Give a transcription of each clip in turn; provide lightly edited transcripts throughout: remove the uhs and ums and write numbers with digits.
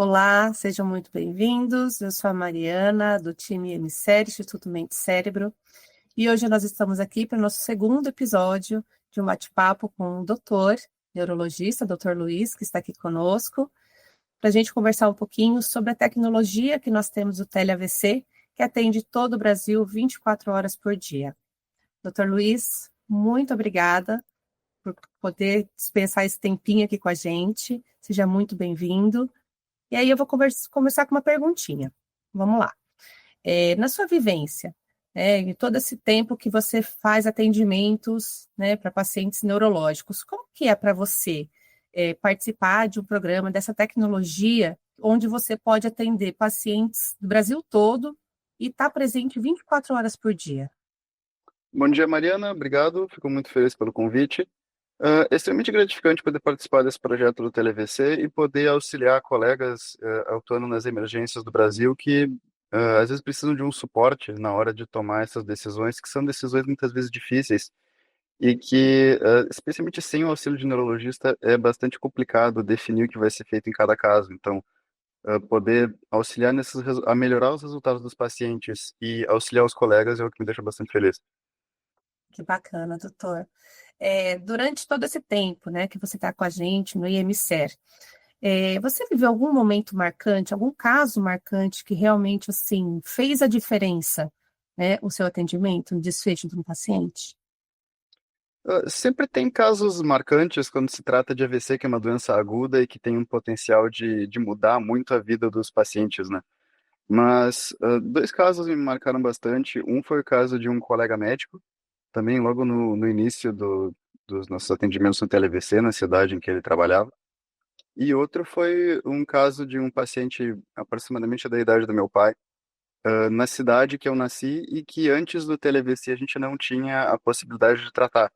Olá, sejam muito bem-vindos. Eu sou a Mariana, do time MCérebro, Instituto Mente Cérebro, e hoje nós estamos aqui para o nosso segundo episódio de um bate-papo com o doutor, neurologista, doutor Luiz, que está aqui conosco, para a gente conversar um pouquinho sobre a tecnologia que nós temos do Tele-AVC, que atende todo o Brasil 24 horas por dia. Doutor Luiz, muito obrigada por poder dispensar esse tempinho aqui com a gente. Seja muito bem-vindo. E aí eu vou começar com uma perguntinha. Vamos lá. Na sua vivência, em todo esse tempo que você faz atendimentos, né, para pacientes neurológicos, como que é para você participar de um programa dessa tecnologia onde você pode atender pacientes do Brasil todo e estar presente 24 horas por dia? Bom dia, Mariana. Obrigado. Fico muito feliz pelo convite. É extremamente gratificante poder participar desse projeto do TeleVC e poder auxiliar colegas atuando nas emergências do Brasil que às vezes precisam de um suporte na hora de tomar essas decisões, que são decisões muitas vezes difíceis e que, especialmente sem o auxílio de neurologista, é bastante complicado definir o que vai ser feito em cada caso. Então, poder auxiliar a melhorar os resultados dos pacientes e auxiliar os colegas é o que me deixa bastante feliz. Que bacana, doutor. Durante todo esse tempo, né, que você está com a gente no IMCER, você viveu algum momento marcante, algum caso marcante que realmente, assim, fez a diferença, né, o seu atendimento no desfecho de um paciente? Sempre tem casos marcantes quando se trata de AVC, que é uma doença aguda e que tem um potencial de mudar muito a vida dos pacientes, né? Mas dois casos me marcaram bastante. Um foi o caso de um colega médico, também logo no início dos nossos atendimentos no TeleVC, na cidade em que ele trabalhava. E outro foi um caso de um paciente aproximadamente da idade do meu pai, na cidade que eu nasci e que antes do TeleVC a gente não tinha a possibilidade de tratar.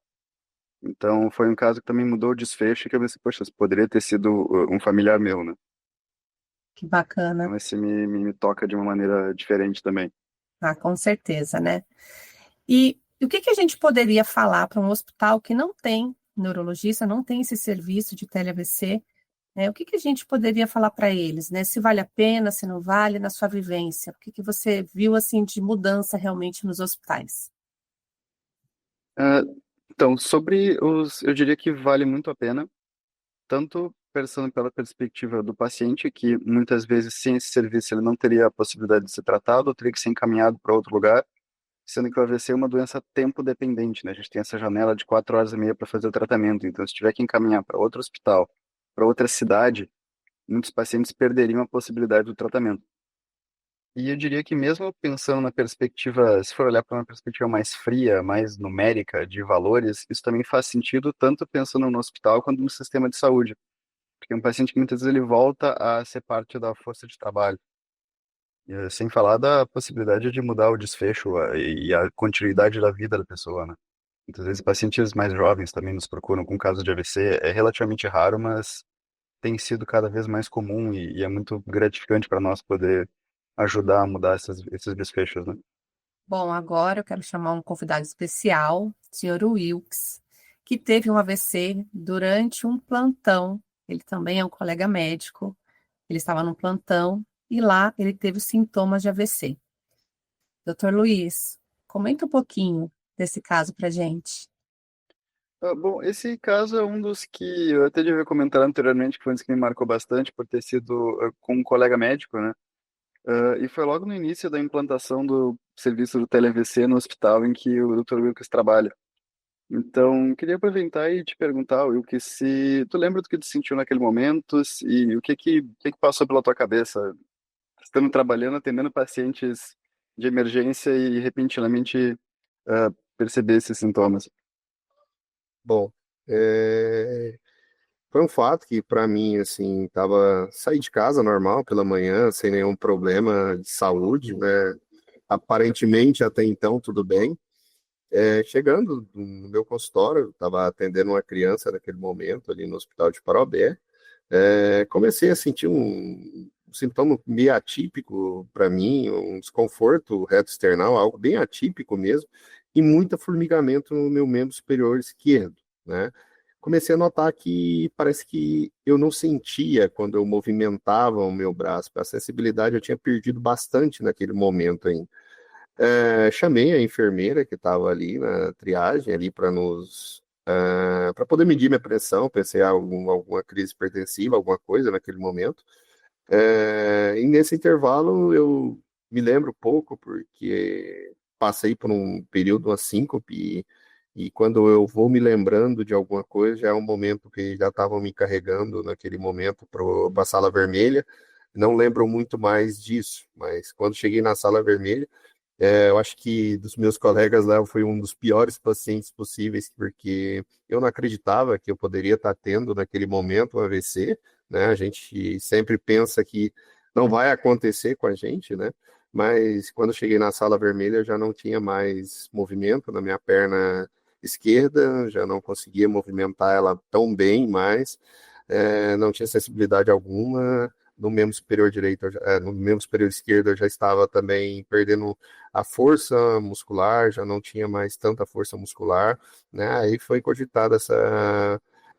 Então, foi um caso que também mudou o desfecho, que eu pensei, poxa, isso poderia ter sido um familiar meu, né? Que bacana. Então, esse me toca de uma maneira diferente também. Ah, com certeza, né? E o que que a gente poderia falar para um hospital que não tem neurologista, não tem esse serviço de tele-AVC, né? O que que a gente poderia falar para eles, né? Se vale a pena, se não vale, na sua vivência. O que que você viu, assim, de mudança realmente nos hospitais? Ah, então, eu diria que vale muito a pena, tanto pensando pela perspectiva do paciente, que muitas vezes sem esse serviço ele não teria a possibilidade de ser tratado, ou teria que ser encaminhado para outro lugar, sendo que o AVC é uma doença tempo dependente, né? A gente tem essa janela de 4 horas e meia para fazer o tratamento, então se tiver que encaminhar para outro hospital, para outra cidade, muitos pacientes perderiam a possibilidade do tratamento. E eu diria que mesmo pensando na perspectiva, se for olhar para uma perspectiva mais fria, mais numérica de valores, isso também faz sentido tanto pensando no hospital quanto no sistema de saúde. Porque é um paciente que muitas vezes ele volta a ser parte da força de trabalho. E, sem falar da possibilidade de mudar o desfecho e a continuidade da vida da pessoa, né? Muitas vezes pacientes mais jovens também nos procuram com caso de AVC. É relativamente raro, mas tem sido cada vez mais comum e é muito gratificante para nós poder ajudar a mudar esses desfechos, né? Bom, agora eu quero chamar um convidado especial, o senhor Wilkes, que teve um AVC durante um plantão. Ele também é um colega médico. Ele estava num plantão e lá ele teve os sintomas de AVC. Doutor Luiz, comenta um pouquinho desse caso para gente. Bom, esse caso é um dos que eu até devia comentar anteriormente, que foi um dos que me marcou bastante por ter sido com um colega médico, né? E foi logo no início da implantação do serviço do TeleVC no hospital em que o Dr. Wilkes trabalha. Então, queria aproveitar e te perguntar, Wilkes, se tu lembra do que tu sentiu naquele momento e o que que passou pela tua cabeça, estando trabalhando, atendendo pacientes de emergência e repentinamente perceber esses sintomas. Bom, é, foi um fato que para mim assim saí de casa normal pela manhã sem nenhum problema de saúde, né? Aparentemente até então tudo bem. Chegando no meu consultório, eu estava atendendo uma criança naquele momento ali no Hospital de Parobé. Comecei a sentir um sintoma meio atípico para mim, um desconforto reto-external, algo bem atípico mesmo, e muito formigamento no meu membro superior esquerdo, né? comecei a notar que parece que eu não sentia quando eu movimentava o meu braço. A sensibilidade eu tinha perdido bastante naquele momento ainda. Chamei a enfermeira que estava ali na triagem ali para poder medir minha pressão, pensei em alguma crise hipertensiva, alguma coisa naquele momento. E nesse intervalo eu me lembro pouco, porque passei por um período, uma síncope, e quando eu vou me lembrando de alguma coisa, já é um momento que já estavam me carregando naquele momento para a sala vermelha. Não lembro muito mais disso, mas quando cheguei na sala vermelha, eu acho que dos meus colegas lá eu fui um dos piores pacientes possíveis, porque eu não acreditava que eu poderia estar tendo naquele momento um AVC, né? A gente sempre pensa que não vai acontecer com a gente, né? Mas quando eu cheguei na sala vermelha, eu já não tinha mais movimento na minha perna esquerda, já não conseguia movimentar ela tão bem mais, não tinha sensibilidade alguma. No membro superior direito, no membro superior esquerdo, eu já estava também perdendo a força muscular, já não tinha mais tanta força muscular, né? Aí foi cogitada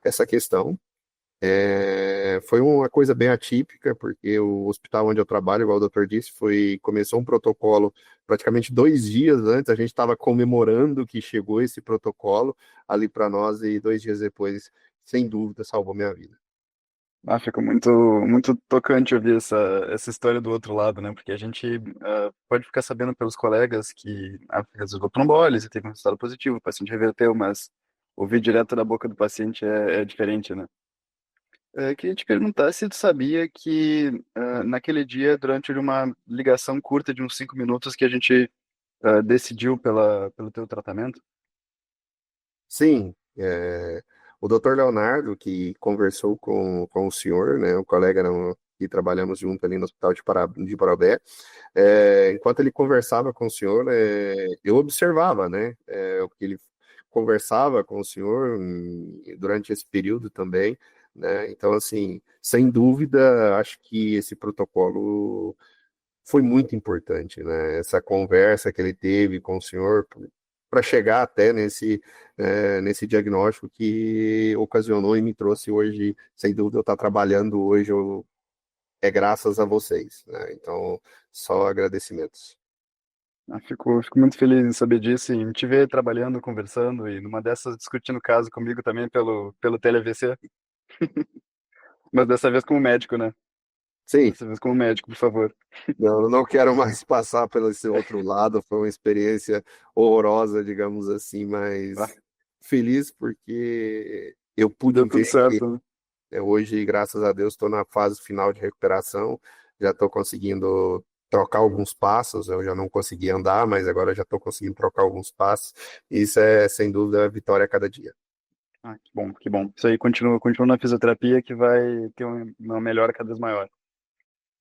essa questão. Foi uma coisa bem atípica, porque o hospital onde eu trabalho, igual o doutor disse, começou um protocolo praticamente 2 dias antes, a gente estava comemorando que chegou esse protocolo ali para nós, e 2 dias depois, sem dúvida, salvou minha vida. Ah, fica muito, muito tocante ouvir essa história do outro lado, né? Porque a gente pode ficar sabendo pelos colegas que resolveu trombólise, teve um resultado positivo, o paciente reverteu, mas ouvir direto da boca do paciente é diferente, né? Queria te perguntar se tu sabia que naquele dia, durante uma ligação curta de uns 5 minutos, que a gente decidiu pelo teu tratamento? Sim, o doutor Leonardo, que conversou com o senhor, né, o colega que trabalhamos junto ali no Hospital de Parobé, enquanto ele conversava com o senhor, eu observava, né, o que ele conversava com o senhor durante esse período também, né, então, assim, sem dúvida, acho que esse protocolo foi muito importante, né? Essa conversa que ele teve com o senhor para chegar até nesse diagnóstico que ocasionou e me trouxe hoje, sem dúvida, eu estar trabalhando hoje, é graças a vocês, né? Então, só agradecimentos. Fico muito feliz em saber disso e em te ver trabalhando, conversando e numa dessas discutindo o caso comigo também pelo TeleVC, mas dessa vez como médico, né? Sim, Dessa vez como médico, por favor. eu não quero mais passar pelo esse outro lado, foi uma experiência horrorosa, digamos assim, Ah, mas feliz porque eu pude deu tudo ver que certo, né? hoje, graças a Deus, estou na fase final de recuperação, já estou conseguindo trocar alguns passos, eu já não conseguia andar, mas agora já estou conseguindo trocar alguns passos. Isso é, sem dúvida, a vitória a cada dia. Ah, que bom, que bom. Isso aí continua na fisioterapia que vai ter uma melhora cada vez maior.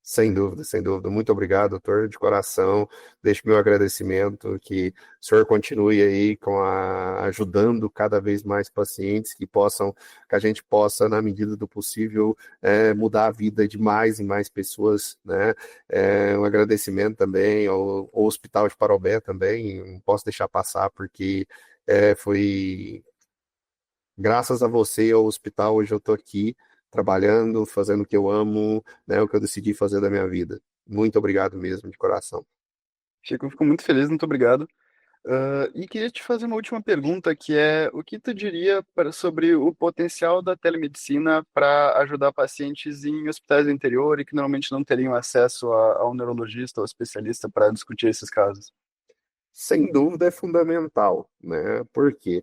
Sem dúvida, sem dúvida. Muito obrigado, doutor, de coração. Deixo meu agradecimento, que o senhor continue aí ajudando cada vez mais pacientes que a gente possa, na medida do possível, mudar a vida de mais e mais pessoas, né? Um agradecimento também ao Hospital de Parobé também, não posso deixar passar, porque foi graças a você e ao hospital, hoje eu estou aqui trabalhando, fazendo o que eu amo, né, o que eu decidi fazer da minha vida. Muito obrigado mesmo, de coração. Fico muito feliz, muito obrigado. E queria te fazer uma última pergunta, que é o que tu diria sobre o potencial da telemedicina para ajudar pacientes em hospitais do interior e que normalmente não teriam acesso a um neurologista ou especialista para discutir esses casos? Sem dúvida é fundamental, né? Porque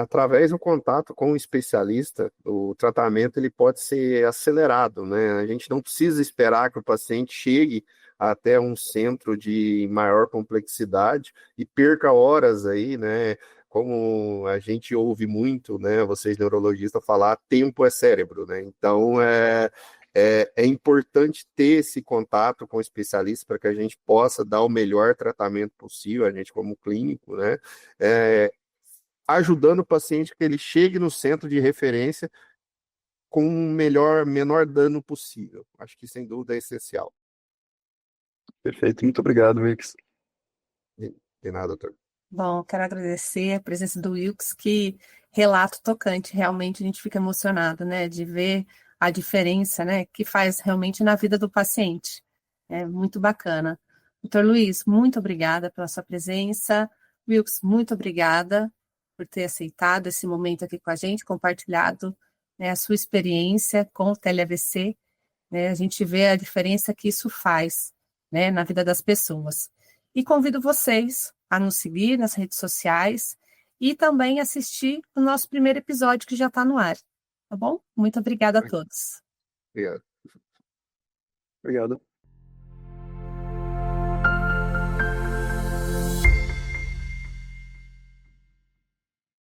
através do contato com o especialista, o tratamento ele pode ser acelerado, né? A gente não precisa esperar que o paciente chegue até um centro de maior complexidade e perca horas aí, né? Como a gente ouve muito, né? Vocês neurologistas falar, tempo é cérebro, né? Então é importante ter esse contato com o especialista para que a gente possa dar o melhor tratamento possível, a gente como clínico, né? É, ajudando o paciente que ele chegue no centro de referência com o menor dano possível. Acho que sem dúvida é essencial. Perfeito, muito obrigado, Wix. De nada, doutor. Bom, quero agradecer a presença do Wilkes, que relato tocante, realmente a gente fica emocionado, né, de ver a diferença, né, que faz realmente na vida do paciente. É muito bacana. Doutor Luiz, muito obrigada pela sua presença. Wilkes, muito obrigada por ter aceitado esse momento aqui com a gente, compartilhado, né, a sua experiência com o tele-AVC, né, a gente vê a diferença que isso faz, né, na vida das pessoas. E convido vocês a nos seguir nas redes sociais e também assistir o nosso primeiro episódio que já está no ar, tá bom? Muito obrigada a todos. Obrigado. Obrigado.